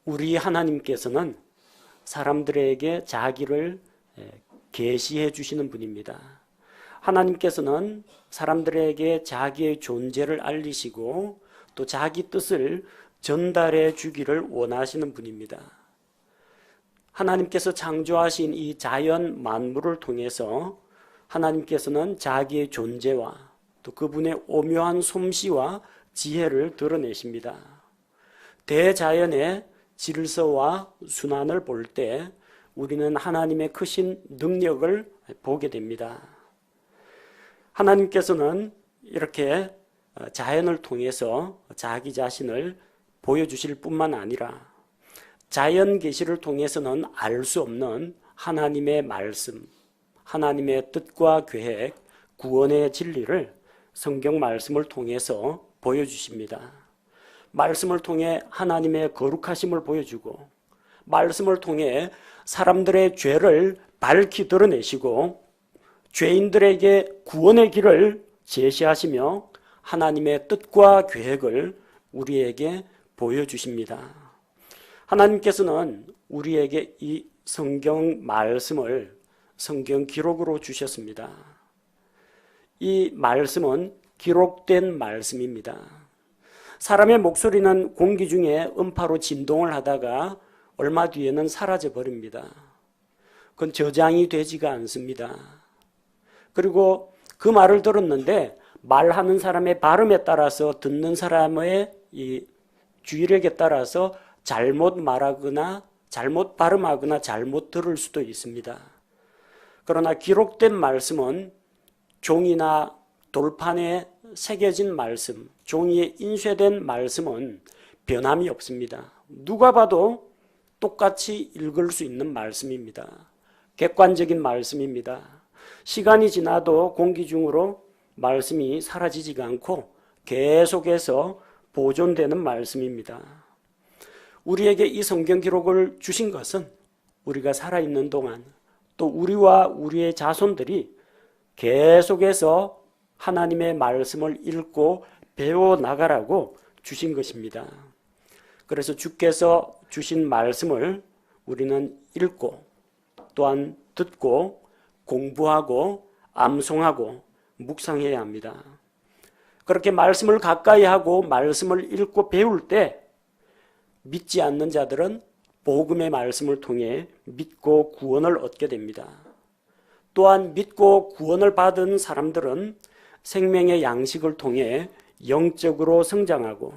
우리 하나님께서는 사람들에게 자기를 계시해 주시는 분입니다. 하나님께서는 사람들에게 자기의 존재를 알리시고 또 자기 뜻을 전달해 주기를 원하시는 분입니다. 하나님께서 창조하신 이 자연 만물을 통해서 하나님께서는 자기의 존재와 또 그분의 오묘한 솜씨와 지혜를 드러내십니다. 대자연의 질서와 순환을 볼 때 우리는 하나님의 크신 능력을 보게 됩니다. 하나님께서는 이렇게 자연을 통해서 자기 자신을 보여주실 뿐만 아니라 자연 계시를 통해서는 알 수 없는 하나님의 말씀, 하나님의 뜻과 계획, 구원의 진리를 성경 말씀을 통해서 보여주십니다. 말씀을 통해 하나님의 거룩하심을 보여주고 말씀을 통해 사람들의 죄를 밝히 드러내시고 죄인들에게 구원의 길을 제시하시며 하나님의 뜻과 계획을 우리에게 보여주십니다. 하나님께서는 우리에게 이 성경 말씀을 성경 기록으로 주셨습니다. 이 말씀은 기록된 말씀입니다. 사람의 목소리는 공기 중에 음파로 진동을 하다가 얼마 뒤에는 사라져 버립니다. 그건 저장이 되지가 않습니다. 그리고 그 말을 들었는데 말하는 사람의 발음에 따라서 듣는 사람의 이 주의력에 따라서 잘못 말하거나 잘못 발음하거나 잘못 들을 수도 있습니다. 그러나 기록된 말씀은 종이나 돌판에 새겨진 말씀, 종이에 인쇄된 말씀은 변함이 없습니다. 누가 봐도 똑같이 읽을 수 있는 말씀입니다. 객관적인 말씀입니다. 시간이 지나도 공기 중으로 말씀이 사라지지가 않고 계속해서 보존되는 말씀입니다. 우리에게 이 성경 기록을 주신 것은 우리가 살아있는 동안 또 우리와 우리의 자손들이 계속해서 하나님의 말씀을 읽고 배워나가라고 주신 것입니다. 그래서 주께서 주신 말씀을 우리는 읽고 또한 듣고 공부하고 암송하고 묵상해야 합니다. 그렇게 말씀을 가까이 하고 말씀을 읽고 배울 때 믿지 않는 자들은 복음의 말씀을 통해 믿고 구원을 얻게 됩니다. 또한 믿고 구원을 받은 사람들은 생명의 양식을 통해 영적으로 성장하고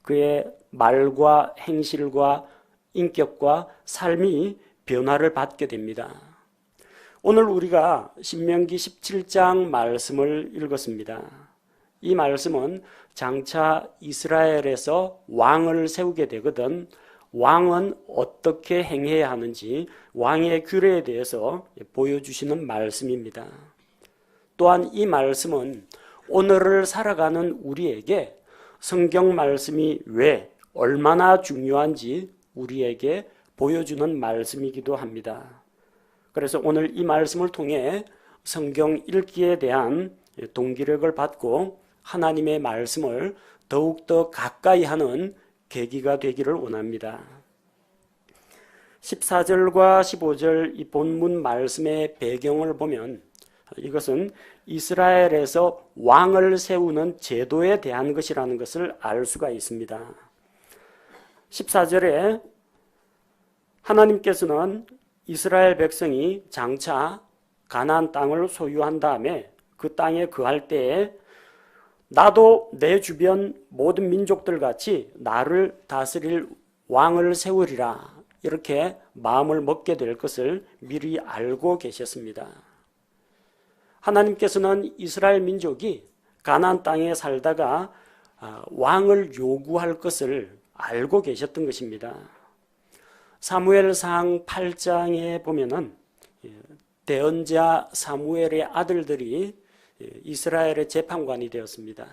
그의 말과 행실과 인격과 삶이 변화를 받게 됩니다. 오늘 우리가 신명기 17장 말씀을 읽었습니다. 이 말씀은 장차 이스라엘에서 왕을 세우게 되거든 왕은 어떻게 행해야 하는지 왕의 규례에 대해서 보여주시는 말씀입니다. 또한 이 말씀은 오늘을 살아가는 우리에게 성경 말씀이 왜 얼마나 중요한지 우리에게 보여주는 말씀이기도 합니다. 그래서 오늘 이 말씀을 통해 성경 읽기에 대한 동기력을 받고 하나님의 말씀을 더욱더 가까이 하는 계기가 되기를 원합니다. 14절과 15절 이 본문 말씀의 배경을 보면 이것은 이스라엘에서 왕을 세우는 제도에 대한 것이라는 것을 알 수가 있습니다. 14절에 하나님께서는 이스라엘 백성이 장차 가나안 땅을 소유한 다음에 그 땅에 거할 때에 나도 내 주변 모든 민족들 같이 나를 다스릴 왕을 세우리라 이렇게 마음을 먹게 될 것을 미리 알고 계셨습니다. 하나님께서는 이스라엘 민족이 가나안 땅에 살다가 왕을 요구할 것을 알고 계셨던 것입니다. 사무엘상 8장에 보면은 대언자 사무엘의 아들들이 이스라엘의 재판관이 되었습니다.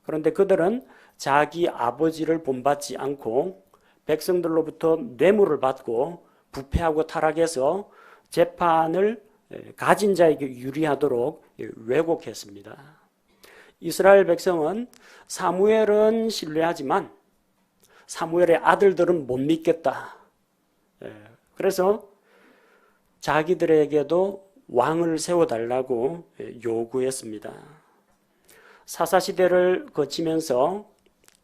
그런데 그들은 자기 아버지를 본받지 않고 백성들로부터 뇌물을 받고 부패하고 타락해서 재판을 가진 자에게 유리하도록 왜곡했습니다. 이스라엘 백성은 사무엘은 신뢰하지만 사무엘의 아들들은 못 믿겠다. 그래서 자기들에게도 왕을 세워달라고 요구했습니다. 사사시대를 거치면서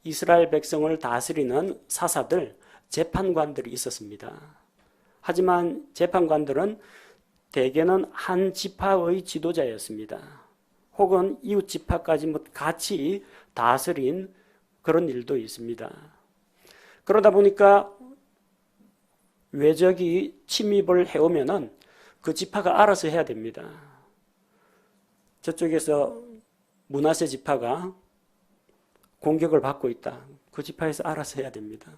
이스라엘 백성을 다스리는 사사들, 재판관들이 있었습니다. 하지만 재판관들은 대개는 한 지파의 지도자였습니다. 혹은 이웃 지파까지 같이 다스린 그런 일도 있습니다. 그러다 보니까 외적이 침입을 해오면은 그 지파가 알아서 해야 됩니다. 저쪽에서 므낫세 지파가 공격을 받고 있다. 그 지파에서 알아서 해야 됩니다.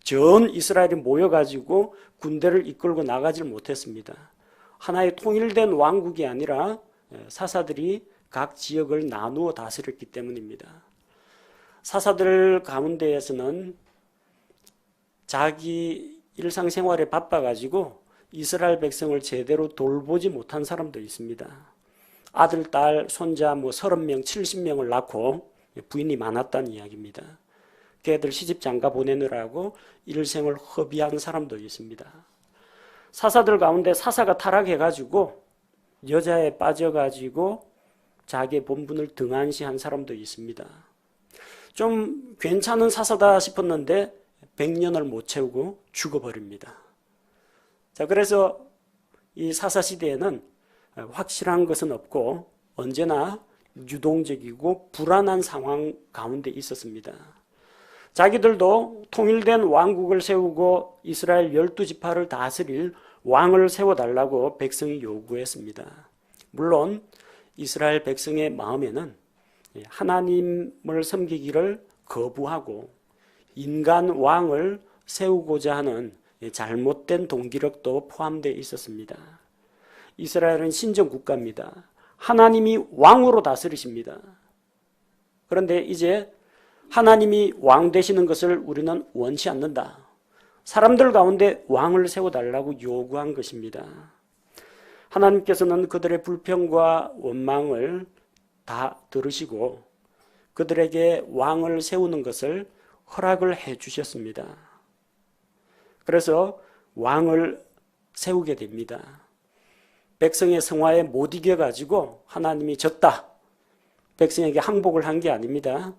전 이스라엘이 모여가지고 군대를 이끌고 나가질 못했습니다. 하나의 통일된 왕국이 아니라 사사들이 각 지역을 나누어 다스렸기 때문입니다. 사사들 가운데에서는 자기 일상생활에 바빠가지고 이스라엘 백성을 제대로 돌보지 못한 사람도 있습니다. 아들, 딸, 손자 30명, 70명을 낳고 부인이 많았다는 이야기입니다. 걔들 시집 장가 보내느라고 일생을 허비한 사람도 있습니다. 사사들 가운데 사사가 타락해가지고 여자에 빠져가지고 자기의 본분을 등한시한 사람도 있습니다. 좀 괜찮은 사사다 싶었는데 100년을 못 채우고 죽어버립니다. 자, 그래서 이 사사시대에는 확실한 것은 없고 언제나 유동적이고 불안한 상황 가운데 있었습니다. 자기들도 통일된 왕국을 세우고 이스라엘 12지파를 다스릴 왕을 세워달라고 백성이 요구했습니다. 물론 이스라엘 백성의 마음에는 하나님을 섬기기를 거부하고 인간 왕을 세우고자 하는 잘못된 동기력도 포함되어 있었습니다. 이스라엘은 신정 국가입니다. 하나님이 왕으로 다스리십니다. 그런데 이제 하나님이 왕 되시는 것을 우리는 원치 않는다. 사람들 가운데 왕을 세워달라고 요구한 것입니다. 하나님께서는 그들의 불평과 원망을 다 들으시고 그들에게 왕을 세우는 것을 허락을 해 주셨습니다. 그래서 왕을 세우게 됩니다. 백성의 성화에 못 이겨가지고 하나님이 졌다. 백성에게 항복을 한 게 아닙니다.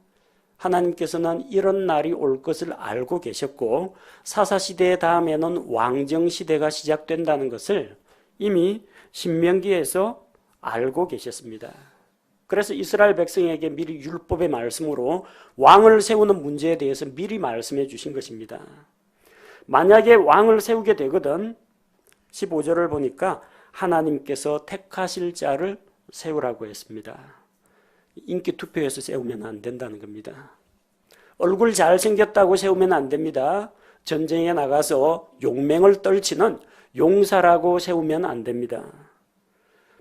하나님께서는 이런 날이 올 것을 알고 계셨고 사사시대 다음에는 왕정시대가 시작된다는 것을 이미 신명기에서 알고 계셨습니다. 그래서 이스라엘 백성에게 미리 율법의 말씀으로 왕을 세우는 문제에 대해서 미리 말씀해 주신 것입니다. 만약에 왕을 세우게 되거든 15절을 보니까 하나님께서 택하실 자를 세우라고 했습니다. 인기 투표에서 세우면 안 된다는 겁니다. 얼굴 잘생겼다고 세우면 안 됩니다. 전쟁에 나가서 용맹을 떨치는 용사라고 세우면 안 됩니다.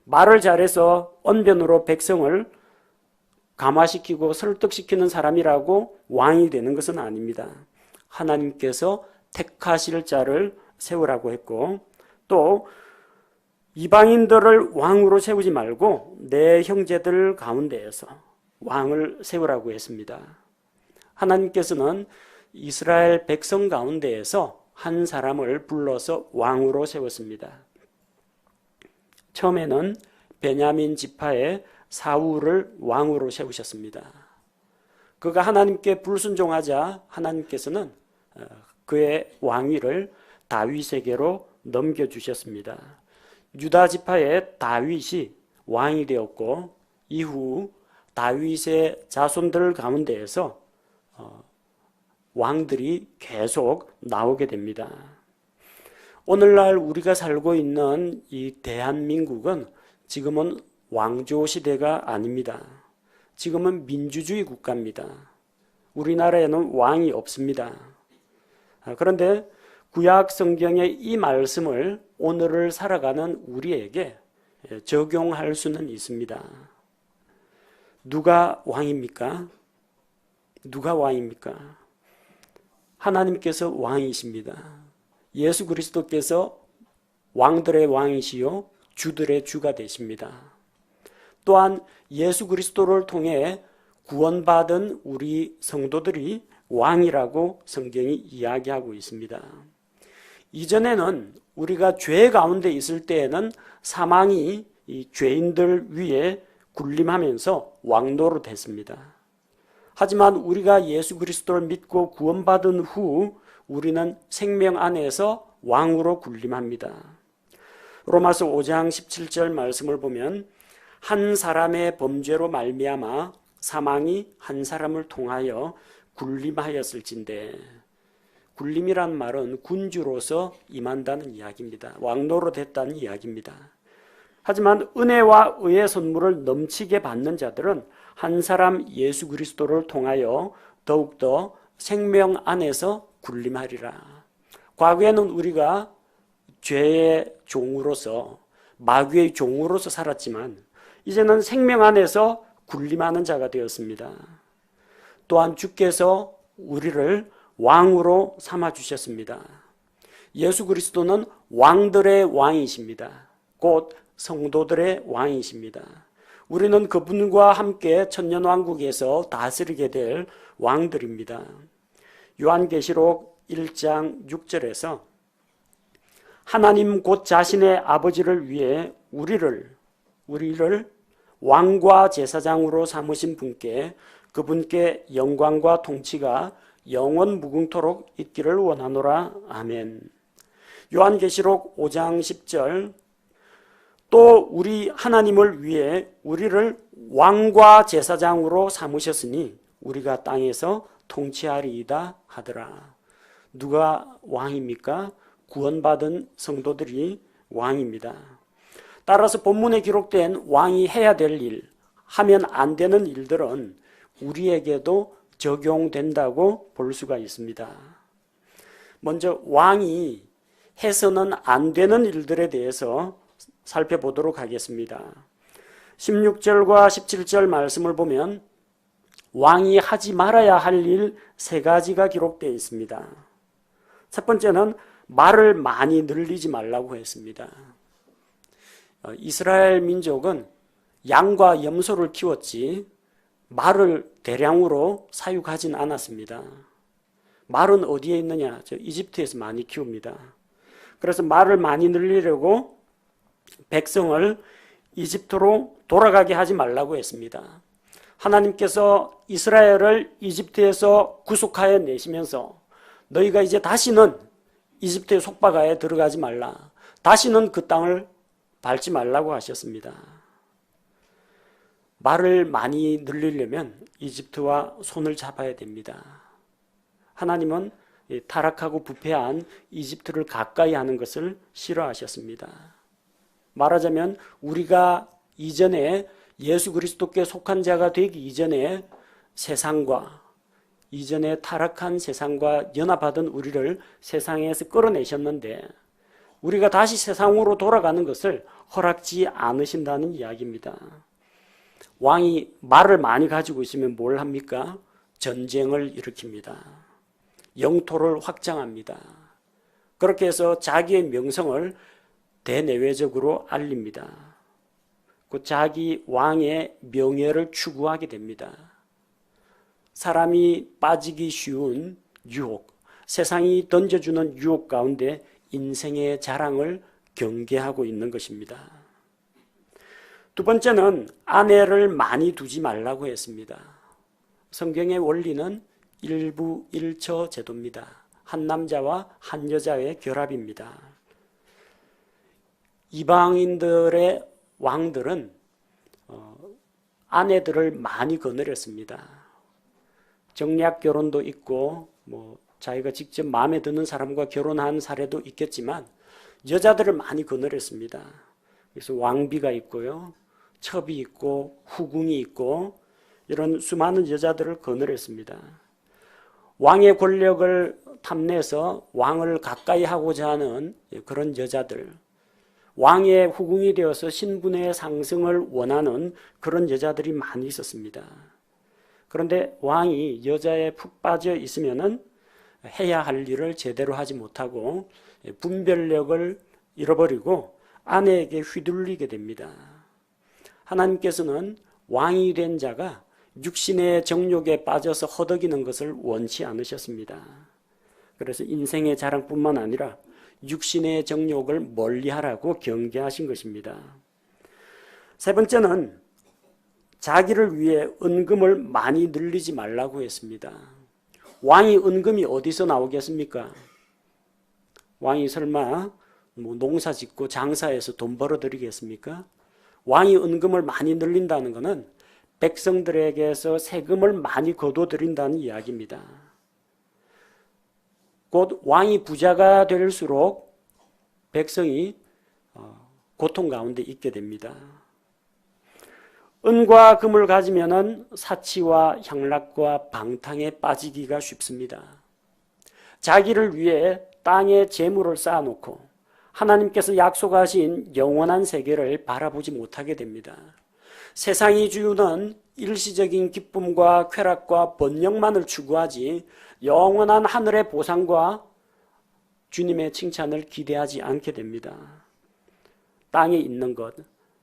말을 잘해서 언변으로 백성을 감화시키고 설득시키는 사람이라고 왕이 되는 것은 아닙니다. 하나님께서 택하실 자를 세우라고 했고 또 이방인들을 왕으로 세우지 말고 내 형제들 가운데에서 왕을 세우라고 했습니다. 하나님께서는 이스라엘 백성 가운데에서 한 사람을 불러서 왕으로 세웠습니다. 처음에는 베냐민 지파의 사울을 왕으로 세우셨습니다. 그가 하나님께 불순종하자 하나님께서는 그의 왕위를 다윗에게로 넘겨주셨습니다. 유다 지파의 다윗이 왕이 되었고 이후 다윗의 자손들 가운데에서 왕들이 계속 나오게 됩니다. 오늘날 우리가 살고 있는 이 대한민국은 지금은 왕조 시대가 아닙니다. 지금은 민주주의 국가입니다. 우리나라에는 왕이 없습니다. 그런데 구약 성경의 이 말씀을 오늘을 살아가는 우리에게 적용할 수는 있습니다. 누가 왕입니까? 누가 왕입니까? 하나님께서 왕이십니다. 예수 그리스도께서 왕들의 왕이시요 주들의 주가 되십니다. 또한 예수 그리스도를 통해 구원받은 우리 성도들이 왕이라고 성경이 이야기하고 있습니다. 이전에는 우리가 죄 가운데 있을 때에는 사망이 이 죄인들 위에 군림하면서 왕노릇 했습니다. 하지만 우리가 예수 그리스도를 믿고 구원받은 후 우리는 생명 안에서 왕으로 군림합니다. 로마서 5장 17절 말씀을 보면 한 사람의 범죄로 말미암아 사망이 한 사람을 통하여 군림하였을진데, 군림이란 말은 군주로서 임한다는 이야기입니다. 왕노릇 했다는 이야기입니다. 하지만 은혜와 의의 선물을 넘치게 받는 자들은 한 사람 예수 그리스도를 통하여 더욱더 생명 안에서 군림하리라. 과거에는 우리가 죄의 종으로서, 마귀의 종으로서 살았지만 이제는 생명 안에서 군림하는 자가 되었습니다. 또한 주께서 우리를 왕으로 삼아주셨습니다. 예수 그리스도는 왕들의 왕이십니다. 곧 성도들의 왕이십니다. 우리는 그분과 함께 천년왕국에서 다스리게 될 왕들입니다. 요한계시록 1장 6절에서 하나님 곧 자신의 아버지를 위해 우리를 왕과 제사장으로 삼으신 분께 그분께 영광과 통치가 영원 무궁토록 있기를 원하노라. 아멘. 요한계시록 5장 10절 또 우리 하나님을 위해 우리를 왕과 제사장으로 삼으셨으니 우리가 땅에서 통치하리이다 하더라. 누가 왕입니까? 구원받은 성도들이 왕입니다. 따라서 본문에 기록된 왕이 해야 될 일, 하면 안 되는 일들은 우리에게도 적용된다고 볼 수가 있습니다. 먼저 왕이 해서는 안 되는 일들에 대해서 살펴보도록 하겠습니다. 16절과 17절 말씀을 보면 왕이 하지 말아야 할 일 3가지가 기록되어 있습니다. 첫 번째는 말을 많이 늘리지 말라고 했습니다. 이스라엘 민족은 양과 염소를 키웠지 말을 대량으로 사육하진 않았습니다. 말은 어디에 있느냐? 이집트에서 많이 키웁니다. 그래서 말을 많이 늘리려고 백성을 이집트로 돌아가게 하지 말라고 했습니다. 하나님께서 이스라엘을 이집트에서 구속하여 내시면서 너희가 이제 다시는 이집트의 속박하에 들어가지 말라. 다시는 그 땅을 밟지 말라고 하셨습니다. 말을 많이 늘리려면 이집트와 손을 잡아야 됩니다. 하나님은 타락하고 부패한 이집트를 가까이 하는 것을 싫어하셨습니다. 말하자면 우리가 이전에 예수 그리스도께 속한 자가 되기 이전에 세상과 이전에 타락한 세상과 연합하던 우리를 세상에서 끌어내셨는데 우리가 다시 세상으로 돌아가는 것을 허락지 않으신다는 이야기입니다. 왕이 말을 많이 가지고 있으면 뭘 합니까? 전쟁을 일으킵니다. 영토를 확장합니다. 그렇게 해서 자기의 명성을 대내외적으로 알립니다. 그 자기 왕의 명예를 추구하게 됩니다. 사람이 빠지기 쉬운 유혹, 세상이 던져주는 유혹 가운데 인생의 자랑을 경계하고 있는 것입니다. 두 번째는 아내를 많이 두지 말라고 했습니다. 성경의 원리는 일부 일처 제도입니다. 한 남자와 한 여자의 결합입니다. 이방인들의 왕들은 아내들을 많이 거느렸습니다. 정략 결혼도 있고 자기가 직접 마음에 드는 사람과 결혼한 사례도 있겠지만 여자들을 많이 거느렸습니다. 그래서 왕비가 있고요, 첩이 있고 후궁이 있고 이런 수많은 여자들을 거느렸습니다. 왕의 권력을 탐내서 왕을 가까이 하고자 하는 그런 여자들, 왕의 후궁이 되어서 신분의 상승을 원하는 그런 여자들이 많이 있었습니다. 그런데 왕이 여자에 푹 빠져 있으면은 해야 할 일을 제대로 하지 못하고 분별력을 잃어버리고 아내에게 휘둘리게 됩니다. 하나님께서는 왕이 된 자가 육신의 정욕에 빠져서 허덕이는 것을 원치 않으셨습니다. 그래서 인생의 자랑뿐만 아니라 육신의 정욕을 멀리하라고 경계하신 것입니다. 세 번째는 자기를 위해 은금을 많이 늘리지 말라고 했습니다. 왕이 은금이 어디서 나오겠습니까? 왕이 설마 농사 짓고 장사해서 돈 벌어들이겠습니까? 왕이 은금을 많이 늘린다는 것은 백성들에게서 세금을 많이 거둬들인다는 이야기입니다. 곧 왕이 부자가 될수록 백성이 고통 가운데 있게 됩니다. 은과 금을 가지면은 사치와 향락과 방탕에 빠지기가 쉽습니다. 자기를 위해 땅에 재물을 쌓아놓고 하나님께서 약속하신 영원한 세계를 바라보지 못하게 됩니다. 세상이 주는 일시적인 기쁨과 쾌락과 번영만을 추구하지 영원한 하늘의 보상과 주님의 칭찬을 기대하지 않게 됩니다. 땅에 있는 것,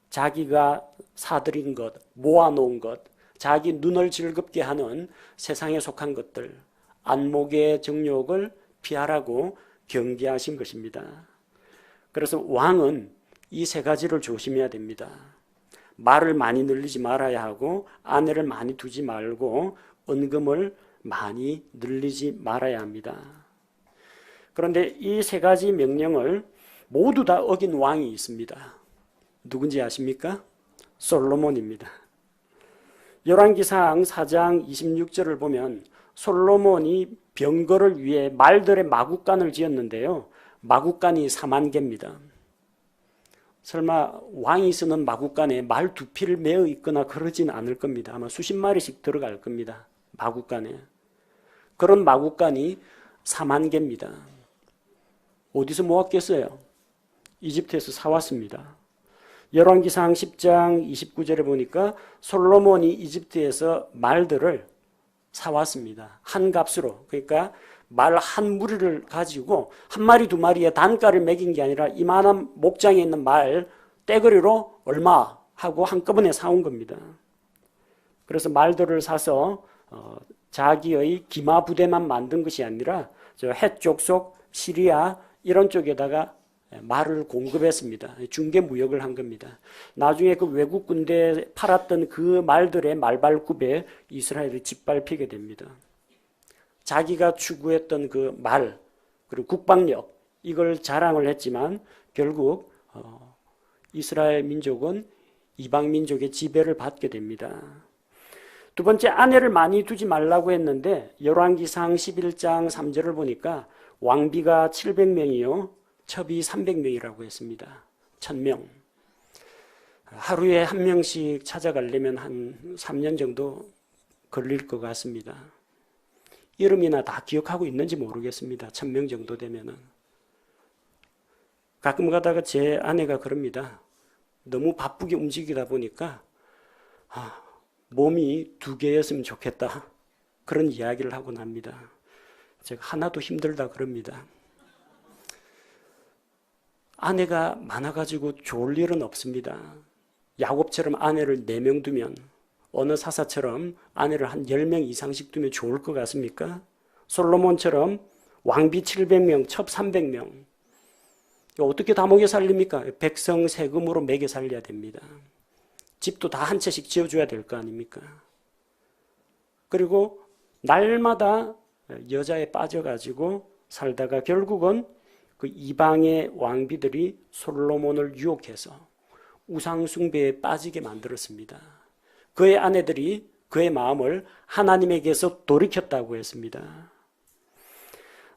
자기가 사들인 것, 모아놓은 것, 자기 눈을 즐겁게 하는 세상에 속한 것들, 안목의 정욕을 피하라고 경계하신 것입니다. 그래서 왕은 이 세 가지를 조심해야 됩니다. 말을 많이 늘리지 말아야 하고, 아내를 많이 두지 말고, 은금을 많이 늘리지 말아야 합니다. 그런데 이 세 가지 명령을 모두 다 어긴 왕이 있습니다. 누군지 아십니까? 솔로몬입니다. 열왕기상 4장 26절을 보면 솔로몬이 병거를 위해 말들의 마구간을 지었는데요. 마구간이 4만 개입니다. 설마 왕이 쓰는 마구간에 말 2피를 메어 있거나 그러진 않을 겁니다. 아마 수십 마리씩 들어갈 겁니다. 마구간에. 그런 마구간이 4만 개입니다. 어디서 모았겠어요? 이집트에서 사왔습니다. 열왕기상 10장 29절에 보니까 솔로몬이 이집트에서 말들을 사왔습니다. 한 값으로. 그러니까 말 한 무리를 가지고 한 마리 두 마리에 단가를 매긴 게 아니라 이만한 목장에 있는 말 떼거리로 얼마 하고 한꺼번에 사온 겁니다. 그래서 말들을 사서 자기의 기마 부대만 만든 것이 아니라 저 해쪽 속 시리아 이런 쪽에다가 말을 공급했습니다. 중개 무역을 한 겁니다. 나중에 그 외국 군대에 팔았던 그 말들의 말발굽에 이스라엘이 짓밟히게 됩니다. 자기가 추구했던 그 말, 그리고 국방력, 이걸 자랑을 했지만 결국 이스라엘 민족은 이방 민족의 지배를 받게 됩니다. 두 번째, 아내를 많이 두지 말라고 했는데 열왕기상 11장 3절을 보니까 왕비가 700명이요 첩이 300명이라고 했습니다. 1000명. 하루에 한 명씩 찾아가려면 한 3년 정도 걸릴 것 같습니다. 이름이나 다 기억하고 있는지 모르겠습니다. 1000명 정도 되면은. 가끔 가다가 제 아내가 그럽니다. 너무 바쁘게 움직이다 보니까 몸이 2개였으면 좋겠다. 그런 이야기를 하곤 합니다. 제가 하나도 힘들다 그럽니다. 아내가 많아가지고 좋을 일은 없습니다. 야곱처럼 아내를 4명 두면 어느 사사처럼 아내를 한 10명 이상씩 두면 좋을 것 같습니까? 솔로몬처럼 왕비 700명, 첩 300명. 어떻게 다 먹여 살립니까? 백성 세금으로 먹여 살려야 됩니다. 집도 다 한 채씩 지어줘야 될 거 아닙니까? 그리고 날마다 여자에 빠져가지고 살다가 결국은 그 이방의 왕비들이 솔로몬을 유혹해서 우상숭배에 빠지게 만들었습니다. 그의 아내들이 그의 마음을 하나님에게서 돌이켰다고 했습니다.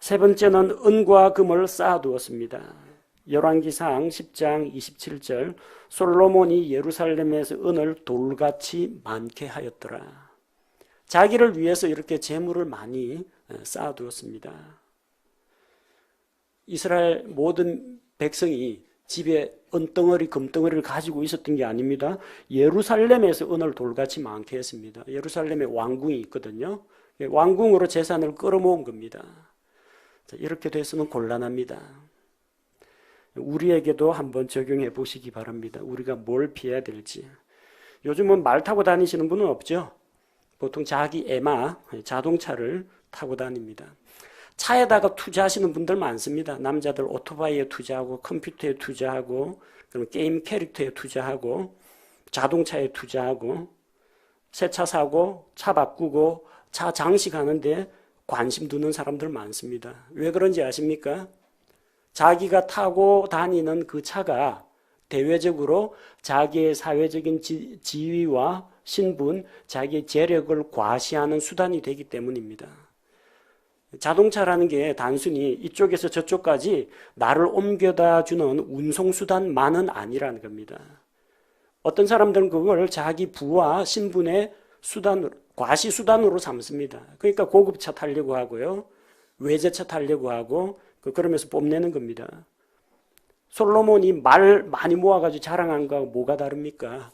세 번째는 은과 금을 쌓아두었습니다. 열왕기상 10장 27절 솔로몬이 예루살렘에서 은을 돌같이 많게 하였더라. 자기를 위해서 이렇게 재물을 많이 쌓아두었습니다. 이스라엘 모든 백성이 집에 은덩어리 금덩어리를 가지고 있었던 게 아닙니다. 예루살렘에서 은을 돌같이 많게 했습니다. 예루살렘에 왕궁이 있거든요. 왕궁으로 재산을 끌어모은 겁니다. 이렇게 돼서는 곤란합니다. 우리에게도 한번 적용해 보시기 바랍니다. 우리가 뭘 피해야 될지. 요즘은 말 타고 다니시는 분은 없죠? 보통 자기 에마, 자동차를 타고 다닙니다. 차에다가 투자하시는 분들 많습니다. 남자들 오토바이에 투자하고 컴퓨터에 투자하고 그럼 게임 캐릭터에 투자하고 자동차에 투자하고 새 차 사고 차 바꾸고 차 장식하는데 관심 두는 사람들 많습니다. 왜 그런지 아십니까? 자기가 타고 다니는 그 차가 대외적으로 자기의 사회적인 지위와 신분, 자기의 재력을 과시하는 수단이 되기 때문입니다. 자동차라는 게 단순히 이쪽에서 저쪽까지 나를 옮겨다 주는 운송수단만은 아니라는 겁니다. 어떤 사람들은 그걸 자기 부와 신분의 수단으로, 과시수단으로 삼습니다. 그러니까 고급차 타려고 하고요. 외제차 타려고 하고 그러면서 뽐내는 겁니다. 솔로몬이 말 많이 모아가지고 자랑한 거하고 뭐가 다릅니까?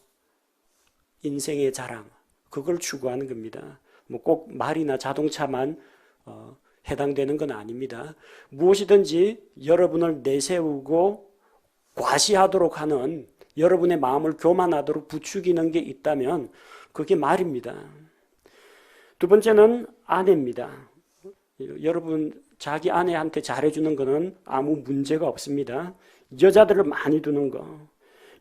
인생의 자랑. 그걸 추구하는 겁니다. 뭐 꼭 말이나 자동차만 해당되는 건 아닙니다. 무엇이든지 여러분을 내세우고 과시하도록 하는 여러분의 마음을 교만하도록 부추기는 게 있다면 그게 말입니다. 두 번째는 아내입니다. 여러분 자기 아내한테 잘해주는 거는 아무 문제가 없습니다. 여자들을 많이 두는 거,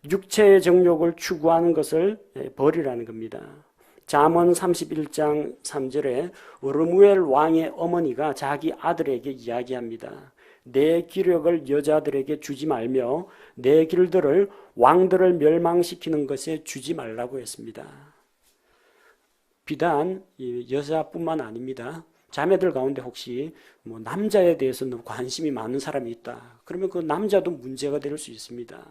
육체의 정욕을 추구하는 것을 버리라는 겁니다. 잠언 31장 3절에 르무엘 왕의 어머니가 자기 아들에게 이야기합니다. 내 기력을 여자들에게 주지 말며 내 길들을 왕들을 멸망시키는 것에 주지 말라고 했습니다. 비단 여자뿐만 아닙니다. 자매들 가운데 혹시 뭐 남자에 대해서는 관심이 많은 사람이 있다. 그러면 그 남자도 문제가 될 수 있습니다.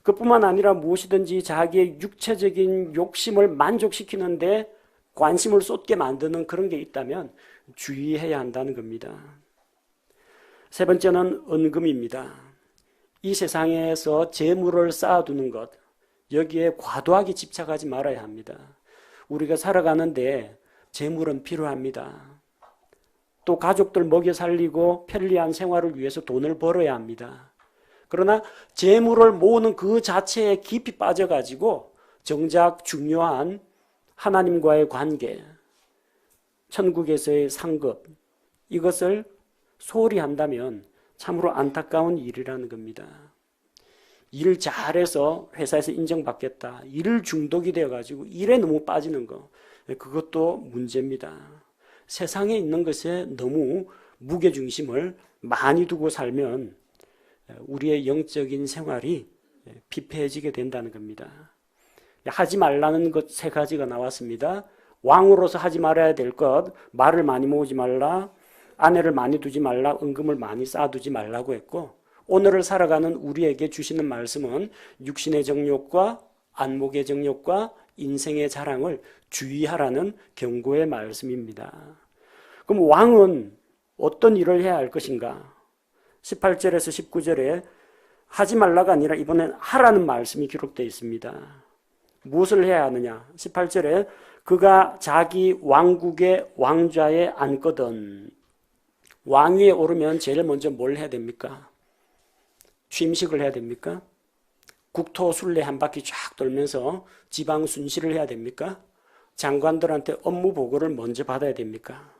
그뿐만 아니라 무엇이든지 자기의 육체적인 욕심을 만족시키는데 관심을 쏟게 만드는 그런 게 있다면 주의해야 한다는 겁니다. 세 번째는 은금입니다. 이 세상에서 재물을 쌓아두는 것, 여기에 과도하게 집착하지 말아야 합니다. 우리가 살아가는데 재물은 필요합니다. 또 가족들 먹여 살리고 편리한 생활을 위해서 돈을 벌어야 합니다. 그러나 재물을 모으는 그 자체에 깊이 빠져가지고 정작 중요한 하나님과의 관계, 천국에서의 상급, 이것을 소홀히 한다면 참으로 안타까운 일이라는 겁니다. 일 잘해서 회사에서 인정받겠다. 일 중독이 되어가지고 일에 너무 빠지는 거. 그것도 문제입니다. 세상에 있는 것에 너무 무게중심을 많이 두고 살면 우리의 영적인 생활이 피폐해지게 된다는 겁니다. 하지 말라는 것 세 가지가 나왔습니다. 왕으로서 하지 말아야 될 것, 말을 많이 모으지 말라, 아내를 많이 두지 말라, 은금을 많이 쌓아두지 말라고 했고, 오늘을 살아가는 우리에게 주시는 말씀은 육신의 정욕과 안목의 정욕과 인생의 자랑을 주의하라는 경고의 말씀입니다. 그럼 왕은 어떤 일을 해야 할 것인가? 18절에서 19절에 하지 말라가 아니라 이번엔 하라는 말씀이 기록되어 있습니다. 무엇을 해야 하느냐? 18절에 그가 자기 왕국의 왕좌에 앉거든. 왕위에 오르면 제일 먼저 뭘 해야 됩니까? 취임식을 해야 됩니까? 국토 순례 한 바퀴 쫙 돌면서 지방 순시를 해야 됩니까? 장관들한테 업무 보고를 먼저 받아야 됩니까?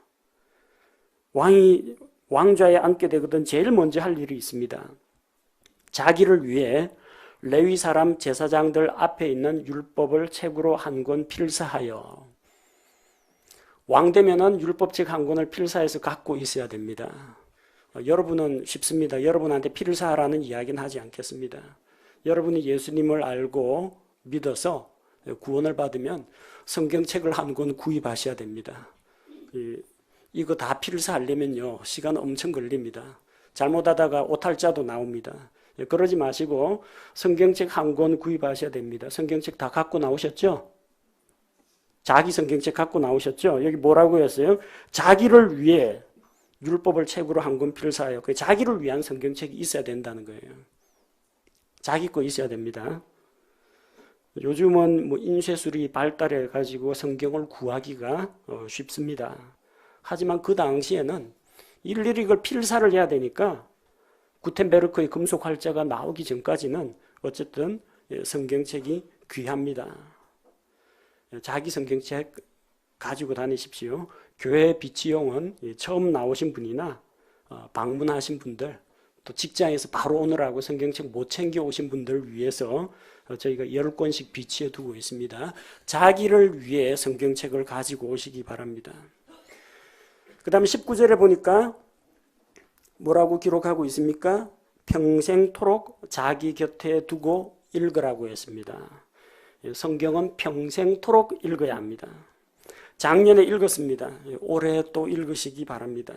왕이 왕좌에 앉게 되거든 제일 먼저 할 일이 있습니다. 자기를 위해 레위 사람 제사장들 앞에 있는 율법을 책으로 한 권 필사하여, 왕 되면은 율법책 한 권을 필사해서 갖고 있어야 됩니다. 여러분은 쉽습니다. 여러분한테 필사하라는 이야기는 하지 않겠습니다. 여러분이 예수님을 알고 믿어서 구원을 받으면 성경책을 한 권 구입하셔야 됩니다. 이거 다 필사하려면요 시간 엄청 걸립니다. 잘못하다가 오탈자도 나옵니다. 그러지 마시고 성경책 한 권 구입하셔야 됩니다. 성경책 다 갖고 나오셨죠? 자기 성경책 갖고 나오셨죠? 여기 뭐라고 했어요? 자기를 위해 율법을 책으로 한 권 필사하여, 자기를 위한 성경책이 있어야 된다는 거예요. 자기 거 있어야 됩니다. 요즘은 뭐 인쇄술이 발달해 가지고 성경을 구하기가 쉽습니다. 하지만 그 당시에는 일일이 이걸 필사를 해야 되니까 구텐베르크의 금속 활자가 나오기 전까지는 어쨌든 성경책이 귀합니다. 자기 성경책 가지고 다니십시오. 교회 비치용은 처음 나오신 분이나 방문하신 분들, 또 직장에서 바로 오느라고 성경책 못 챙겨 오신 분들 위해서 저희가 10권씩 비치해 두고 있습니다. 자기를 위해 성경책을 가지고 오시기 바랍니다. 그 다음에 19절에 보니까 뭐라고 기록하고 있습니까? 평생토록 자기 곁에 두고 읽으라고 했습니다. 성경은 평생토록 읽어야 합니다. 작년에 읽었습니다. 올해 또 읽으시기 바랍니다.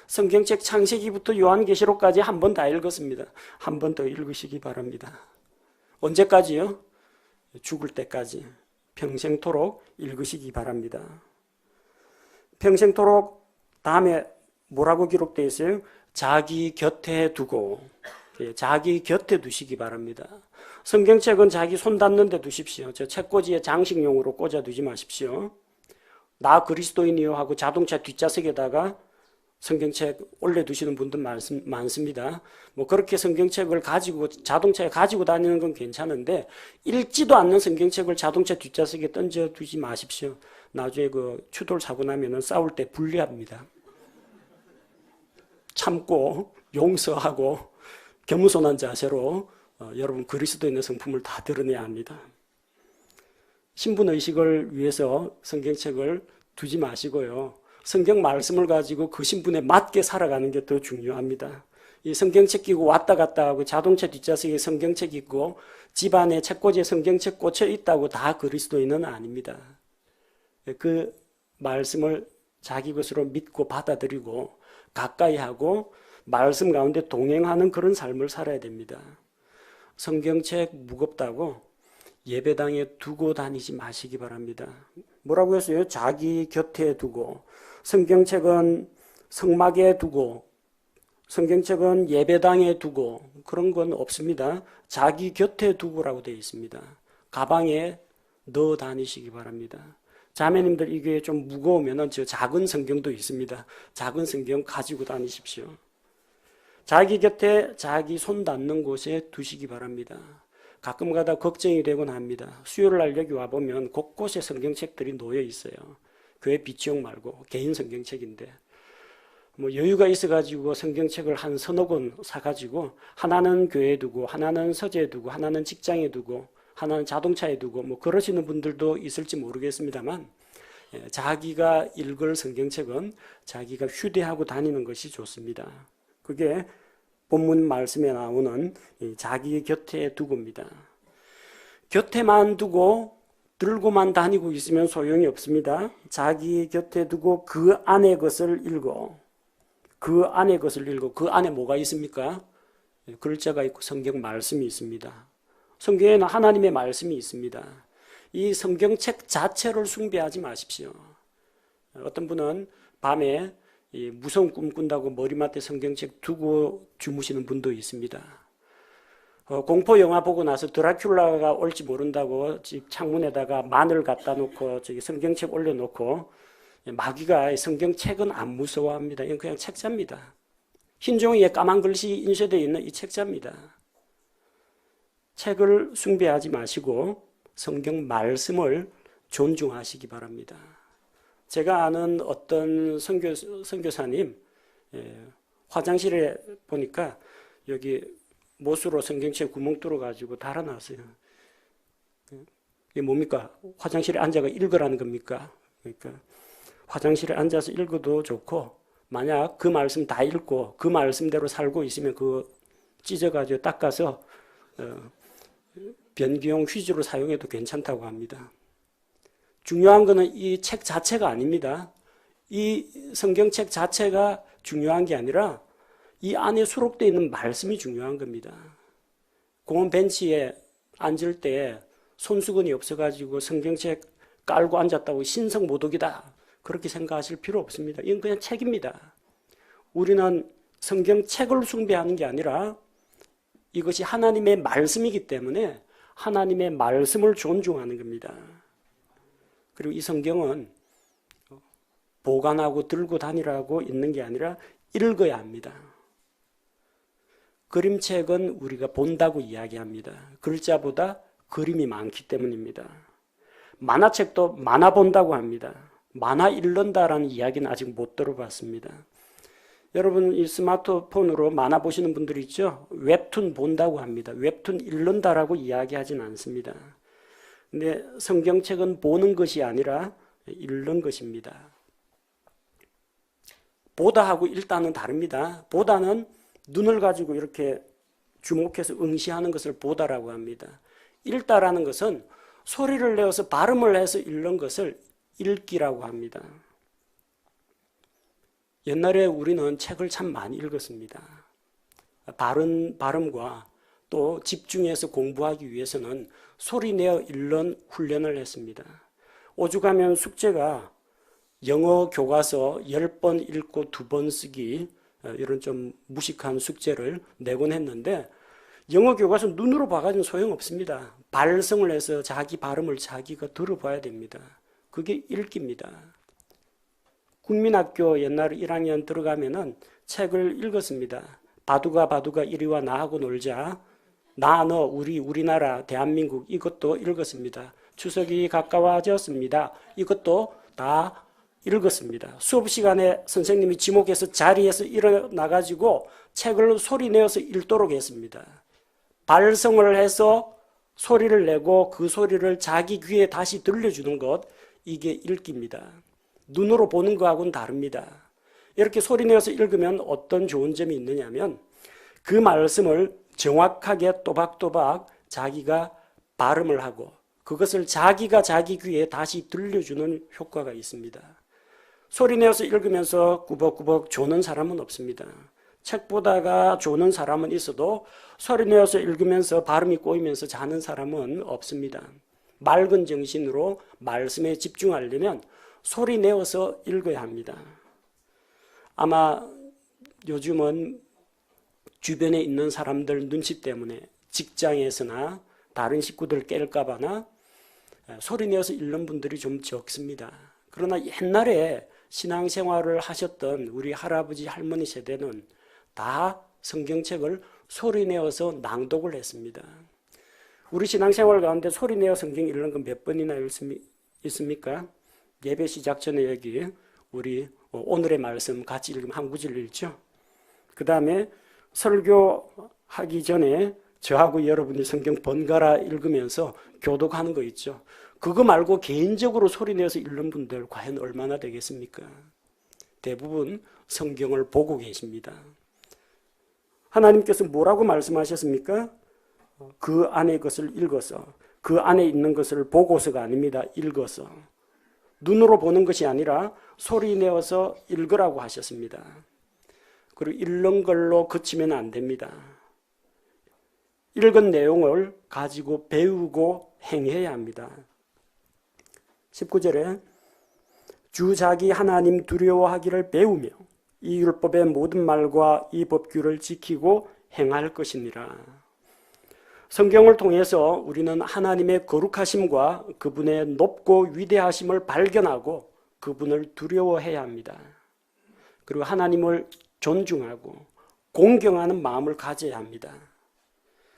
성경책 창세기부터 요한계시록까지 한 번 다 읽었습니다. 한 번 더 읽으시기 바랍니다. 언제까지요? 죽을 때까지 평생토록 읽으시기 바랍니다. 평생토록 다음에 뭐라고 기록되어 있어요? 자기 곁에 두고, 자기 곁에 두시기 바랍니다. 성경책은 자기 손 닿는 데 두십시오. 저 책꽂이에 장식용으로 꽂아 두지 마십시오. 나 그리스도인이요 하고 자동차 뒷좌석에다가 성경책 올려두시는 분들 많습니다. 뭐 그렇게 성경책을 가지고 자동차에 가지고 다니는 건 괜찮은데 읽지도 않는 성경책을 자동차 뒷좌석에 던져두지 마십시오. 나중에 그 추돌 사고 나면은 싸울 때 불리합니다. 참고 용서하고 겸손한 자세로 여러분 그리스도인의 성품을 다 드러내야 합니다. 신분의식을 위해서 성경책을 두지 마시고요. 성경 말씀을 가지고 그 신분에 맞게 살아가는 게 더 중요합니다. 이 성경책 끼고 왔다 갔다 하고 자동차 뒷좌석에 성경책 있고 집안에 책꽂이에 성경책 꽂혀 있다고 다 그리스도인은 아닙니다. 그 말씀을 자기 것으로 믿고 받아들이고 가까이 하고 말씀 가운데 동행하는 그런 삶을 살아야 됩니다. 성경책 무겁다고 예배당에 두고 다니지 마시기 바랍니다. 뭐라고 했어요? 자기 곁에 두고, 성경책은 성막에 두고, 성경책은 예배당에 두고, 그런 건 없습니다. 자기 곁에 두고라고 되어 있습니다. 가방에 넣어 다니시기 바랍니다. 자매님들 이게 좀 무거우면 저 작은 성경도 있습니다. 작은 성경 가지고 다니십시오. 자기 곁에 자기 손 닿는 곳에 두시기 바랍니다. 가끔 가다 걱정이 되곤 합니다. 수요일 날 여기 와보면 곳곳에 성경책들이 놓여 있어요. 교회 비치용 말고 개인 성경책인데 뭐 여유가 있어가지고 성경책을 한 서너 권 사가지고 하나는 교회에 두고 하나는 서재에 두고 하나는 직장에 두고 하나는 자동차에 두고 뭐 그러시는 분들도 있을지 모르겠습니다만 자기가 읽을 성경책은 자기가 휴대하고 다니는 것이 좋습니다. 그게 본문 말씀에 나오는 자기 곁에 두고입니다. 곁에만 두고 들고만 다니고 있으면 소용이 없습니다. 자기 곁에 두고 그 안의 것을 읽어. 그 안의 것을 읽어. 그 안에 뭐가 있습니까? 글자가 있고 성경 말씀이 있습니다. 성경에는 하나님의 말씀이 있습니다. 이 성경책 자체를 숭배하지 마십시오. 어떤 분은 밤에 무서운 꿈 꾼다고 머리맡에 성경책 두고 주무시는 분도 있습니다. 공포 영화 보고 나서 드라큘라가 올지 모른다고 집 창문에다가 마늘 갖다 놓고 저기 성경책 올려놓고 마귀가 성경책은 안 무서워합니다. 이건 그냥 책자입니다. 흰 종이에 까만 글씨 인쇄되어 있는 이 책자입니다. 책을 숭배하지 마시고 성경 말씀을 존중하시기 바랍니다. 제가 아는 어떤 선교사님 화장실에 보니까 여기 못으로 성경책 구멍 뚫어가지고 달아놨어요. 이게 뭡니까? 화장실에 앉아가 읽으라는 겁니까? 그러니까 화장실에 앉아서 읽어도 좋고 만약 그 말씀 다 읽고 그 말씀대로 살고 있으면 그거 찢어가지고 닦아서 변기용 휴지로 사용해도 괜찮다고 합니다. 중요한 것은 이 책 자체가 아닙니다. 이 성경책 자체가 중요한 게 아니라 이 안에 수록되어 있는 말씀이 중요한 겁니다. 공원 벤치에 앉을 때 손수건이 없어가지고 성경책 깔고 앉았다고 신성모독이다. 그렇게 생각하실 필요 없습니다. 이건 그냥 책입니다. 우리는 성경책을 숭배하는 게 아니라 이것이 하나님의 말씀이기 때문에 하나님의 말씀을 존중하는 겁니다. 그리고 이 성경은 보관하고 들고 다니라고 있는 게 아니라 읽어야 합니다. 그림책은 우리가 본다고 이야기합니다. 글자보다 그림이 많기 때문입니다. 만화책도 만화 본다고 합니다. 만화 읽는다라는 이야기는 아직 못 들어봤습니다. 여러분 이 스마트폰으로 만화 보시는 분들 있죠? 웹툰 본다고 합니다. 웹툰 읽는다라고 이야기하진 않습니다. 근데 성경책은 보는 것이 아니라 읽는 것입니다. 보다하고 읽다는 다릅니다. 보다는 눈을 가지고 이렇게 주목해서 응시하는 것을 보다라고 합니다. 읽다라는 것은 소리를 내어서 발음을 해서 읽는 것을 읽기라고 합니다. 옛날에 우리는 책을 참 많이 읽었습니다. 바른 발음과 또 집중해서 공부하기 위해서는 소리 내어 읽는 훈련을 했습니다. 오죽하면 숙제가 영어 교과서 10번 읽고 2번 쓰기 이런 좀 무식한 숙제를 내곤 했는데 영어 교과서 눈으로 봐가지고 소용없습니다. 발성을 해서 자기 발음을 자기가 들어봐야 됩니다. 그게 읽기입니다. 국민학교 옛날에 1학년 들어가면은 책을 읽었습니다. 바두가 이리와 나하고 놀자. 나, 너, 우리나라, 대한민국 이것도 읽었습니다. 추석이 가까워졌습니다. 이것도 다 읽었습니다. 수업 시간에 선생님이 지목해서 자리에서 일어나가지고 책을 소리 내어서 읽도록 했습니다. 발성을 해서 소리를 내고 그 소리를 자기 귀에 다시 들려주는 것, 이게 읽기입니다. 눈으로 보는 것하고는 다릅니다. 이렇게 소리 내어서 읽으면 어떤 좋은 점이 있느냐면 그 말씀을 정확하게 또박또박 자기가 발음을 하고 그것을 자기가 자기 귀에 다시 들려주는 효과가 있습니다. 소리 내어서 읽으면서 꾸벅꾸벅 조는 사람은 없습니다. 책 보다가 조는 사람은 있어도 소리 내어서 읽으면서 발음이 꼬이면서 자는 사람은 없습니다. 맑은 정신으로 말씀에 집중하려면 소리 내어서 읽어야 합니다. 아마 요즘은 주변에 있는 사람들 눈치 때문에 직장에서나 다른 식구들 깰까 봐나 소리 내어서 읽는 분들이 좀 적습니다. 그러나 옛날에 신앙생활을 하셨던 우리 할아버지 할머니 세대는 다 성경책을 소리 내어서 낭독을 했습니다. 우리 신앙생활 가운데 소리 내어 성경 읽는 건 몇 번이나 있습니까? 예배 시작 전에 여기 우리 오늘의 말씀 같이 읽으면 한 구절 읽죠. 그 다음에 설교하기 전에 저하고 여러분이 성경 번갈아 읽으면서 교독하는 거 있죠. 그거 말고 개인적으로 소리 내서 읽는 분들 과연 얼마나 되겠습니까? 대부분 성경을 보고 계십니다. 하나님께서 뭐라고 말씀하셨습니까? 그 안의 것을 읽어서, 그 안에 있는 것을 보고서가 아닙니다. 읽어서. 눈으로 보는 것이 아니라 소리 내어서 읽으라고 하셨습니다. 그리고 읽는 걸로 그치면 안 됩니다. 읽은 내용을 가지고 배우고 행해야 합니다. 19절에 주 자기 하나님 두려워하기를 배우며 이 율법의 모든 말과 이 법규를 지키고 행할 것이니라. 성경을 통해서 우리는 하나님의 거룩하심과 그분의 높고 위대하심을 발견하고 그분을 두려워해야 합니다. 그리고 하나님을 존중하고 공경하는 마음을 가져야 합니다.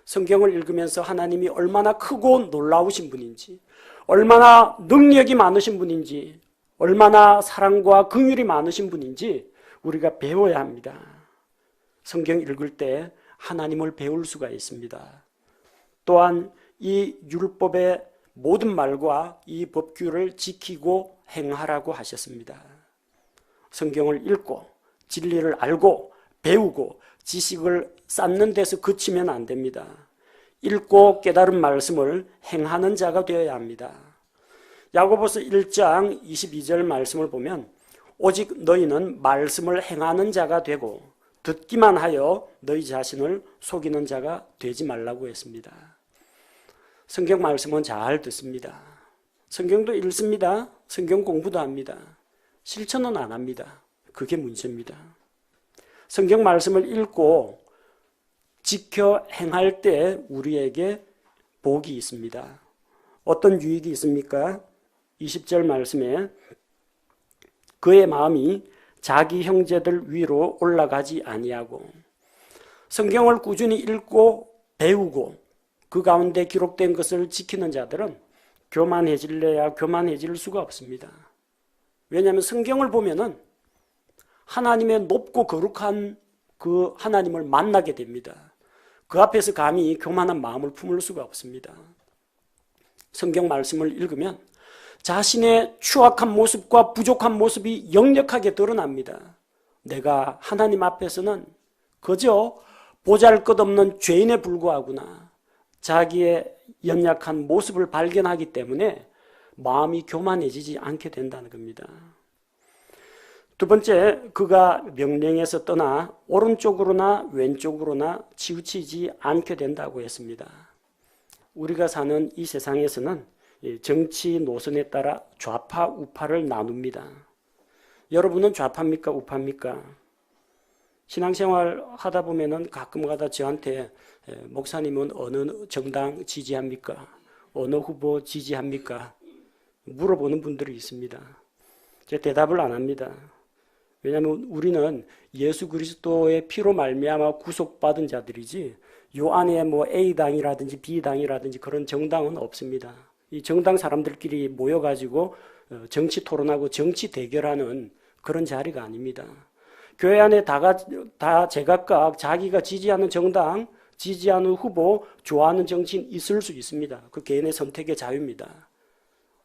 성경을 읽으면서 하나님이 얼마나 크고 놀라우신 분인지, 얼마나 능력이 많으신 분인지, 얼마나 사랑과 긍휼이 많으신 분인지 우리가 배워야 합니다. 성경 읽을 때 하나님을 배울 수가 있습니다. 또한 이 율법의 모든 말과 이 법규를 지키고 행하라고 하셨습니다. 성경을 읽고 진리를 알고 배우고 지식을 쌓는 데서 그치면 안 됩니다. 읽고 깨달은 말씀을 행하는 자가 되어야 합니다. 야고보서 1장 22절 말씀을 보면 오직 너희는 말씀을 행하는 자가 되고 듣기만 하여 너희 자신을 속이는 자가 되지 말라고 했습니다. 성경 말씀은 잘 듣습니다. 성경도 읽습니다. 성경 공부도 합니다. 실천은 안 합니다. 그게 문제입니다. 성경 말씀을 읽고 지켜 행할 때 우리에게 복이 있습니다. 어떤 유익이 있습니까? 20절 말씀에 그의 마음이 자기 형제들 위로 올라가지 아니하고, 성경을 꾸준히 읽고 배우고 그 가운데 기록된 것을 지키는 자들은 교만해질래야 교만해질 수가 없습니다. 왜냐하면 성경을 보면은 하나님의 높고 거룩한 그 하나님을 만나게 됩니다. 그 앞에서 감히 교만한 마음을 품을 수가 없습니다. 성경 말씀을 읽으면 자신의 추악한 모습과 부족한 모습이 역력하게 드러납니다. 내가 하나님 앞에서는 그저 보잘것없는 죄인에 불과하구나. 자기의 연약한 모습을 발견하기 때문에 마음이 교만해지지 않게 된다는 겁니다. 두 번째, 그가 명령에서 떠나 오른쪽으로나 왼쪽으로나 치우치지 않게 된다고 했습니다. 우리가 사는 이 세상에서는 정치 노선에 따라 좌파, 우파를 나눕니다. 여러분은 좌파입니까? 우파입니까? 신앙생활 하다 보면은 가끔 가다 저한테 목사님은 어느 정당 지지합니까? 어느 후보 지지합니까? 물어보는 분들이 있습니다. 제가 대답을 안 합니다. 왜냐하면 우리는 예수 그리스도의 피로 말미암아 구속받은 자들이지 요 안에 뭐 A당이라든지 B당이라든지 그런 정당은 없습니다. 이 정당 사람들끼리 모여가지고 정치 토론하고 정치 대결하는 그런 자리가 아닙니다. 교회 안에 다 제각각 자기가 지지하는 정당, 지지하는 후보, 좋아하는 정치인 있을 수 있습니다. 그 개인의 선택의 자유입니다.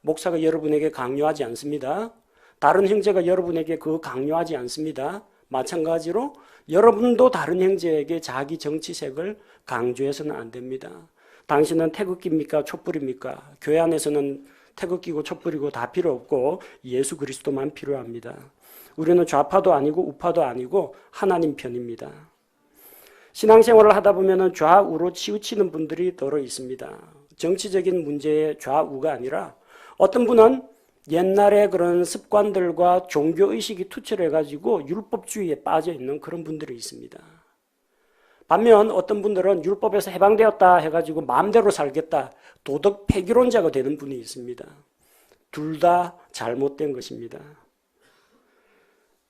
목사가 여러분에게 강요하지 않습니다. 다른 형제가 여러분에게 그 강요하지 않습니다. 마찬가지로 여러분도 다른 형제에게 자기 정치색을 강조해서는 안 됩니다. 당신은 태극기입니까? 촛불입니까? 교회 안에서는 태극기고 촛불이고 다 필요 없고 예수 그리스도만 필요합니다. 우리는 좌파도 아니고 우파도 아니고 하나님 편입니다. 신앙생활을 하다 보면 좌우로 치우치는 분들이 더러 있습니다. 정치적인 문제의 좌우가 아니라 어떤 분은 옛날에 그런 습관들과 종교의식이 투철해가지고 율법주의에 빠져 있는 그런 분들이 있습니다. 반면 어떤 분들은 율법에서 해방되었다 해가지고 마음대로 살겠다, 도덕 폐기론자가 되는 분이 있습니다. 둘 다 잘못된 것입니다.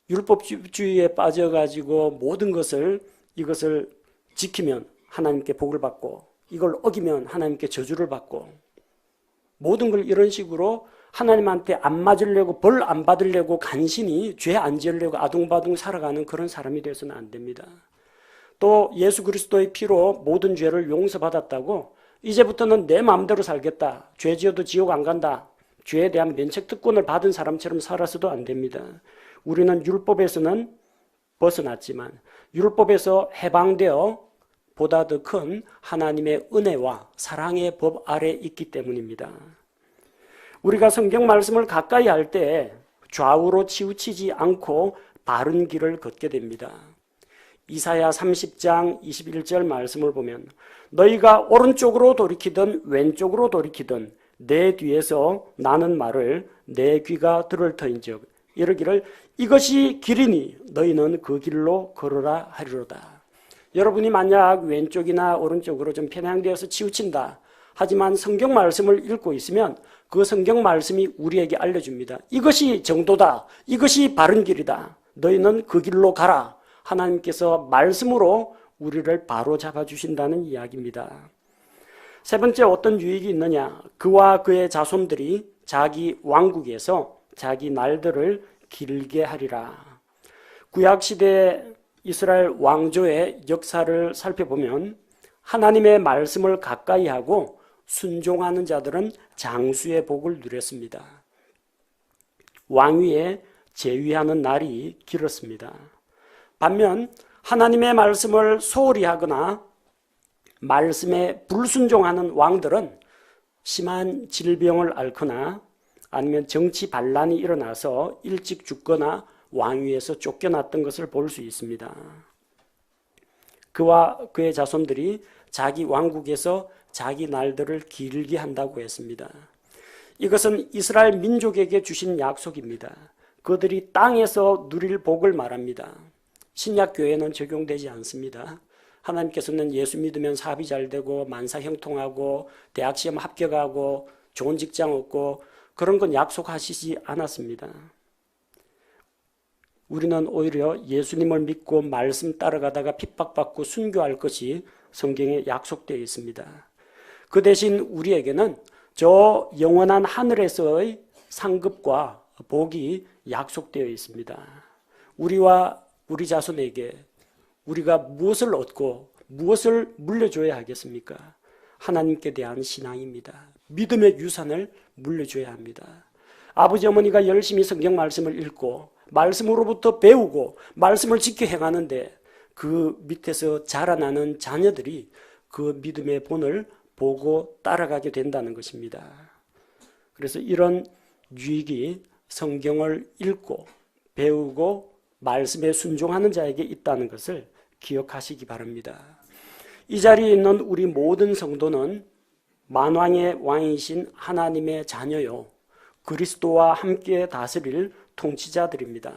율법주의에 빠져가지고 모든 이것을 지키면 하나님께 복을 받고 이걸 어기면 하나님께 저주를 받고 모든 걸 이런 식으로 하나님한테 안 맞으려고 벌 안 받으려고 간신히 죄 안 지으려고 아둥바둥 살아가는 그런 사람이 되어서는 안 됩니다. 또 예수 그리스도의 피로 모든 죄를 용서받았다고 이제부터는 내 마음대로 살겠다. 죄 지어도 지옥 안 간다. 죄에 대한 면책특권을 받은 사람처럼 살아서도 안 됩니다. 우리는 율법에서는 벗어났지만 율법에서 해방되어 보다 더 큰 하나님의 은혜와 사랑의 법 아래 있기 때문입니다. 우리가 성경 말씀을 가까이 할 때 좌우로 치우치지 않고 바른 길을 걷게 됩니다. 이사야 30장 21절 말씀을 보면 너희가 오른쪽으로 돌이키든 왼쪽으로 돌이키든 내 뒤에서 나는 말을 내 귀가 들을 터인즉 이르기를 이것이 길이니 너희는 그 길로 걸어라 하리로다. 여러분이 만약 왼쪽이나 오른쪽으로 좀 편향되어서 치우친다. 하지만 성경 말씀을 읽고 있으면 그 성경 말씀이 우리에게 알려줍니다. 이것이 정도다. 이것이 바른 길이다. 너희는 그 길로 가라. 하나님께서 말씀으로 우리를 바로 잡아주신다는 이야기입니다. 세 번째 어떤 유익이 있느냐? 그와 그의 자손들이 자기 왕국에서 자기 날들을 길게 하리라. 구약시대 이스라엘 왕조의 역사를 살펴보면 하나님의 말씀을 가까이 하고 순종하는 자들은 장수의 복을 누렸습니다. 왕위에 재위하는 날이 길었습니다. 반면 하나님의 말씀을 소홀히 하거나 말씀에 불순종하는 왕들은 심한 질병을 앓거나 아니면 정치 반란이 일어나서 일찍 죽거나 왕위에서 쫓겨났던 것을 볼 수 있습니다. 그와 그의 자손들이 자기 왕국에서 자기 날들을 길게 한다고 했습니다. 이것은 이스라엘 민족에게 주신 약속입니다. 그들이 땅에서 누릴 복을 말합니다. 신약교회는 적용되지 않습니다. 하나님께서는 예수 믿으면 사업이 잘 되고 만사 형통하고 대학 시험 합격하고 좋은 직장 얻고 그런 건 약속하시지 않았습니다. 우리는 오히려 예수님을 믿고 말씀 따라가다가 핍박받고 순교할 것이 성경에 약속되어 있습니다. 그 대신 우리에게는 저 영원한 하늘에서의 상급과 복이 약속되어 있습니다. 우리와 우리 자손에게 우리가 무엇을 얻고 무엇을 물려줘야 하겠습니까? 하나님께 대한 신앙입니다. 믿음의 유산을 물려줘야 합니다. 아버지 어머니가 열심히 성경 말씀을 읽고 말씀으로부터 배우고 말씀을 지켜 행하는데 그 밑에서 자라나는 자녀들이 그 믿음의 본을 보고 따라가게 된다는 것입니다. 그래서 이런 유익이 성경을 읽고 배우고 말씀에 순종하는 자에게 있다는 것을 기억하시기 바랍니다. 이 자리에 있는 우리 모든 성도는 만왕의 왕이신 하나님의 자녀요, 그리스도와 함께 다스릴 통치자들입니다.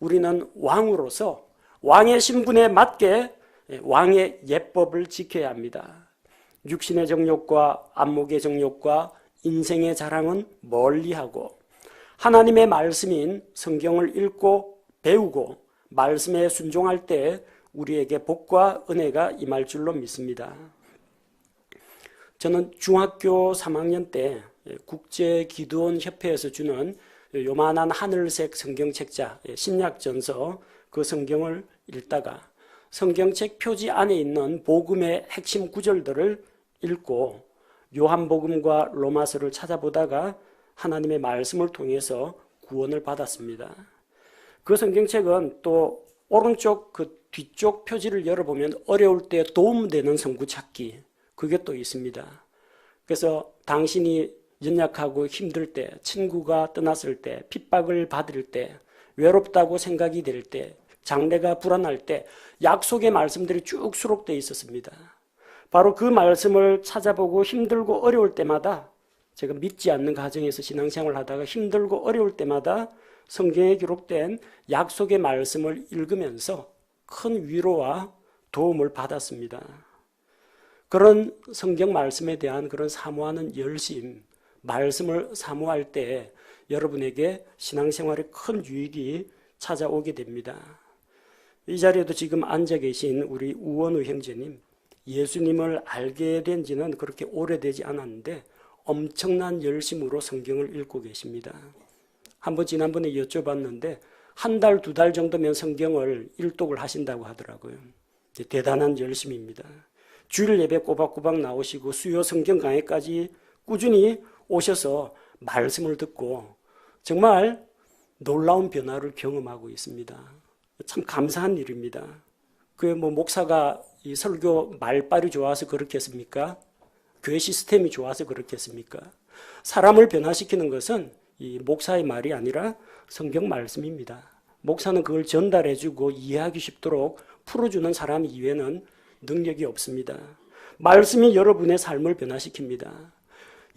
우리는 왕으로서 왕의 신분에 맞게 왕의 예법을 지켜야 합니다. 육신의 정욕과 안목의 정욕과 인생의 자랑은 멀리하고 하나님의 말씀인 성경을 읽고 배우고 말씀에 순종할 때 우리에게 복과 은혜가 임할 줄로 믿습니다. 저는 중학교 3학년 때 국제기도원협회에서 주는 요만한 하늘색 성경책자 신약전서 그 성경을 읽다가 성경책 표지 안에 있는 복음의 핵심 구절들을 읽고 요한복음과 로마서를 찾아보다가 하나님의 말씀을 통해서 구원을 받았습니다. 그 성경책은 또 오른쪽 그 뒤쪽 표지를 열어보면 어려울 때 도움되는 성구 찾기, 그게 또 있습니다. 그래서 당신이 연약하고 힘들 때, 친구가 떠났을 때, 핍박을 받을 때, 외롭다고 생각이 될 때, 장래가 불안할 때 약속의 말씀들이 쭉 수록되어 있었습니다. 바로 그 말씀을 찾아보고 힘들고 어려울 때마다, 제가 믿지 않는 가정에서 신앙생활을 하다가 힘들고 어려울 때마다 성경에 기록된 약속의 말씀을 읽으면서 큰 위로와 도움을 받았습니다. 그런 성경 말씀에 대한 그런 사모하는 열심, 말씀을 사모할 때 여러분에게 신앙생활에 큰 유익이 찾아오게 됩니다. 이 자리에도 지금 앉아 계신 우리 우원우 형제님, 예수님을 알게 된 지는 그렇게 오래되지 않았는데 엄청난 열심으로 성경을 읽고 계십니다. 한번 지난번에 여쭤봤는데 한 달, 두 달 정도면 성경을 일독을 하신다고 하더라고요. 대단한 열심입니다. 주일 예배 꼬박꼬박 나오시고 수요 성경 강의까지 꾸준히 오셔서 말씀을 듣고 정말 놀라운 변화를 경험하고 있습니다. 참 감사한 일입니다. 그 목사가 이 설교 말빨이 좋아서 그렇겠습니까? 교회 시스템이 좋아서 그렇겠습니까? 사람을 변화시키는 것은 이 목사의 말이 아니라 성경 말씀입니다. 목사는 그걸 전달해주고 이해하기 쉽도록 풀어주는 사람 이외에는 능력이 없습니다. 말씀이 여러분의 삶을 변화시킵니다.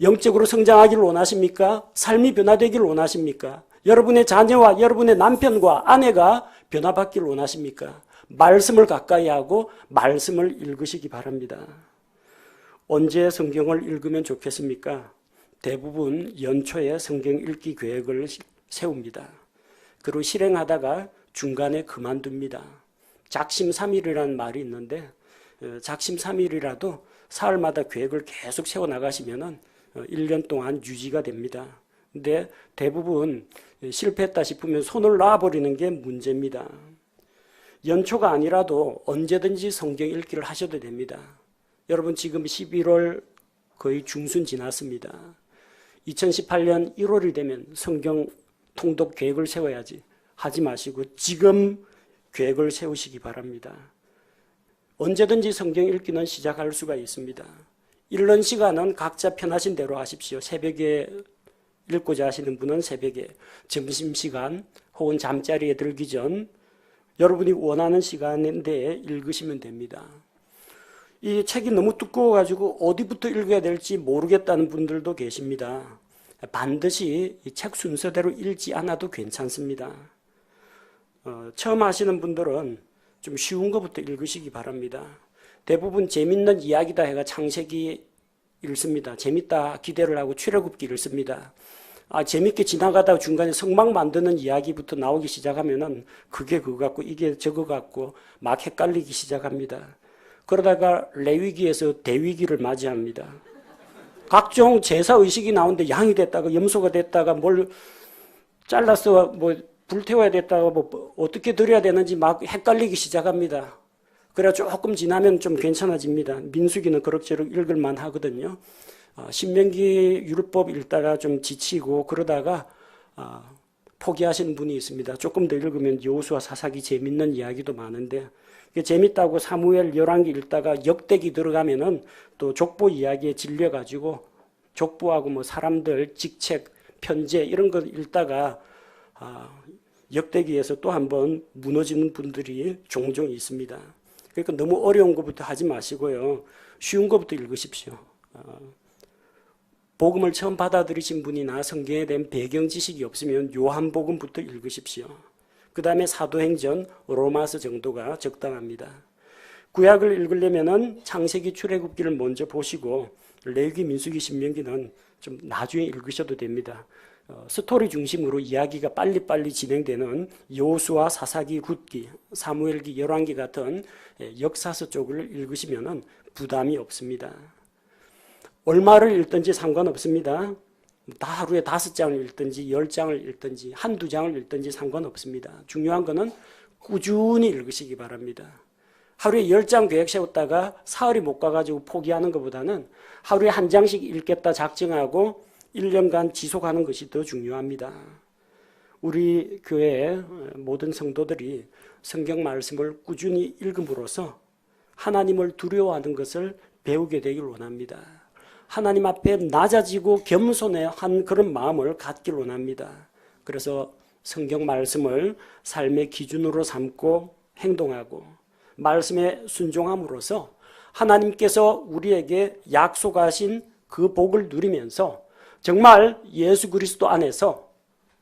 영적으로 성장하기를 원하십니까? 삶이 변화되기를 원하십니까? 여러분의 자녀와 여러분의 남편과 아내가 변화받기를 원하십니까? 말씀을 가까이 하고 말씀을 읽으시기 바랍니다. 언제 성경을 읽으면 좋겠습니까? 대부분 연초에 성경 읽기 계획을 세웁니다. 그리고 실행하다가 중간에 그만둡니다. 작심삼일이라는 말이 있는데 작심삼일이라도 사흘마다 계획을 계속 세워나가시면 1년 동안 유지가 됩니다. 근데 대부분 실패했다 싶으면 손을 놔버리는 게 문제입니다. 연초가 아니라도 언제든지 성경 읽기를 하셔도 됩니다. 여러분 지금 11월 거의 중순 지났습니다. 2018년 1월이 되면 성경 통독 계획을 세워야지 하지 마시고 지금 계획을 세우시기 바랍니다. 언제든지 성경 읽기는 시작할 수가 있습니다. 읽는 시간은 각자 편하신 대로 하십시오. 새벽에 읽고자 하시는 분은 새벽에, 점심시간 혹은 잠자리에 들기 전 여러분이 원하는 시간인데 읽으시면 됩니다. 이 책이 너무 두꺼워가지고 어디부터 읽어야 될지 모르겠다는 분들도 계십니다. 반드시 이 책 순서대로 읽지 않아도 괜찮습니다. 처음 하시는 분들은 좀 쉬운 것부터 읽으시기 바랍니다. 대부분 재밌는 이야기다 해가 창세기 읽습니다. 재밌다 기대를 하고 출애굽기 읽습니다. 재밌게 지나가다가 중간에 성막 만드는 이야기부터 나오기 시작하면은 그게 그거 같고 이게 저거 같고 막 헷갈리기 시작합니다. 그러다가 레위기에서 대위기를 맞이합니다. 각종 제사 의식이 나오는데 양이 됐다가 염소가 됐다가 뭘 잘라서 뭐 불태워야 됐다고 뭐 어떻게 드려야 되는지 막 헷갈리기 시작합니다. 그래 조금 지나면 좀 괜찮아집니다. 민수기는 그럭저럭 읽을만 하거든요. 신명기 율법 읽다가 좀 지치고 그러다가 포기하시는 분이 있습니다. 조금 더 읽으면 여호수아 사사기 재밌는 이야기도 많은데 재밌다고 사무엘 열왕기 읽다가 역대기 들어가면은 또 족보 이야기에 질려가지고 족보하고 뭐 사람들 직책 편제 이런 거 읽다가 역대기에서 또 한번 무너지는 분들이 종종 있습니다. 그러니까 너무 어려운 것부터 하지 마시고요. 쉬운 것부터 읽으십시오. 복음을 처음 받아들이신 분이나 성경에 대한 배경 지식이 없으면 요한복음부터 읽으십시오. 그 다음에 사도행전, 로마서 정도가 적당합니다. 구약을 읽으려면 창세기, 출애굽기를 먼저 보시고 레위기, 민수기, 신명기는 좀 나중에 읽으셔도 됩니다. 스토리 중심으로 이야기가 빨리빨리 진행되는 여호수아, 사사기, 룻기, 사무엘기, 열왕기 같은 역사서 쪽을 읽으시면 부담이 없습니다. 얼마를 읽든지 상관없습니다. 다 하루에 5장을 읽든지 10장을 읽든지 한두 장을 읽든지 상관없습니다. 중요한 거는 꾸준히 읽으시기 바랍니다. 하루에 10장 계획 세웠다가 사흘이 못 가가지고 포기하는 것보다는 하루에 한 장씩 읽겠다 작정하고 1년간 지속하는 것이 더 중요합니다. 우리 교회의 모든 성도들이 성경 말씀을 꾸준히 읽음으로써 하나님을 두려워하는 것을 배우게 되길 원합니다. 하나님 앞에 낮아지고 겸손한 그런 마음을 갖길 원합니다. 그래서 성경 말씀을 삶의 기준으로 삼고 행동하고 말씀에 순종함으로써 하나님께서 우리에게 약속하신 그 복을 누리면서 정말 예수 그리스도 안에서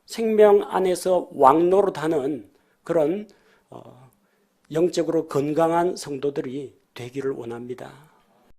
생명 안에서 왕노릇하는 그런 영적으로 건강한 성도들이 되기를 원합니다.